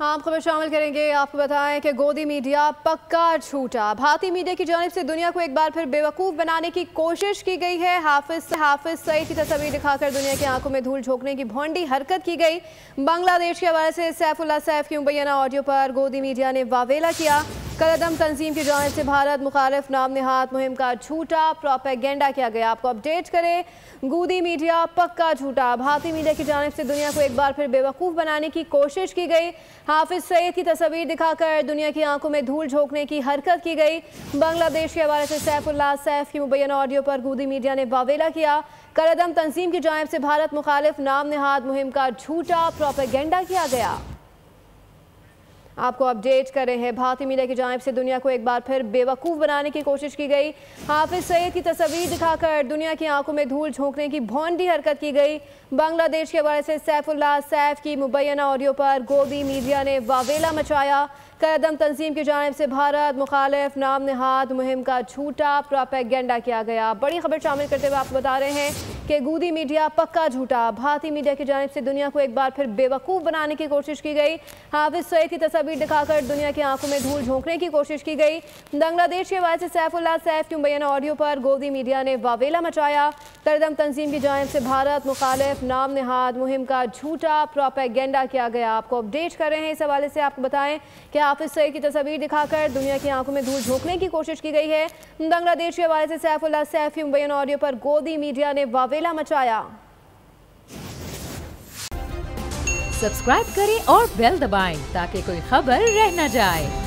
हाँ, आप खबर शामिल करेंगे। आपको बताएं कि गोदी मीडिया पक्का झूठा। भारतीय मीडिया की जानिब से दुनिया को एक बार फिर बेवकूफ़ बनाने की कोशिश की गई है। हाफिज सईद की तस्वीर दिखाकर दुनिया की आंखों में धूल झोंकने की भोंडी हरकत की गई। बांग्लादेश के हवाले से सैफुल्लाह सैफ की मुबैना ऑडियो पर गोदी मीडिया ने वावेला किया। कलअदम तंजीम की जानिब से भारत मुखालिफ नाम निहाद मुहिम का झूठा प्रोपेगेंडा किया गया। आपको अपडेट करें, गोदी मीडिया पक्का झूठा। भारतीय मीडिया की जानिब से दुनिया को एक बार फिर बेवकूफ़ बनाने की कोशिश की गई। हाफिज सईद की तस्वीर दिखाकर दुनिया की आंखों में धूल झोंकने की हरकत की गई। बांग्लादेश के हवाले से सैफुल्लाह सैफ की मुबैना ऑडियो पर गोदी मीडिया ने वावेला किया। कलअदम तंजीम की जानिब से भारत मुखालिफ नाम निहाद मुहिम का झूठा प्रोपेगेंडा किया गया। आपको अपडेट कर रहे हैं, भारतीय मीडिया की जानिब से दुनिया को एक बार फिर बेवकूफ़ बनाने की कोशिश की गई। हाफिज सईद की तस्वीर दिखाकर दुनिया की आंखों में धूल झोंकने की भोंडी हरकत की गई। बांग्लादेश के हवाले से सैफुल्लाह सैफ की मुबैना ऑडियो पर गोदी मीडिया ने वावेला मचाया। कलअदम तंजीम की जानिब से भारत मुखालिफ नाम निहाद मुहिम का झूठा प्रोपेगेंडा किया गया। बड़ी खबर शामिल करते हुए आपको बता रहे हैं कि गोदी मीडिया पक्का झूठा। भारतीय मीडिया की जानिब से दुनिया को एक बार फिर बेवकूफ़ बनाने की कोशिश की गई। हाफिज सईद की तस्वीर दिखाकर दुनिया की आंखों में धूल झोंकने की कोशिश की गई। बांग्लादेश के हवाले से सैफुल्लाह सैफ की मुबैना ऑडियो पर गोदी मीडिया ने वावेला मचाया। कलअदम तंजीम की जानिब से भारत मुखालिफ नाम निहाद मुहिम का झूठा प्रोपेगेंडा किया गया। आपको अपडेट कर रहे हैं, इस हवाले से आपको बताएं कि हाफिज सईद की तस्वीर दिखाकर दुनिया की आंखों में धूल झोंकने की कोशिश की गई है। बांग्लादेश के हवाले से सैफुल्लाह सैफ की मुबैना ऑडियो पर गोदी मीडिया ने वावेला मचाया। सब्सक्राइब करें और बेल दबाएं ताकि कोई खबर रह न जाए।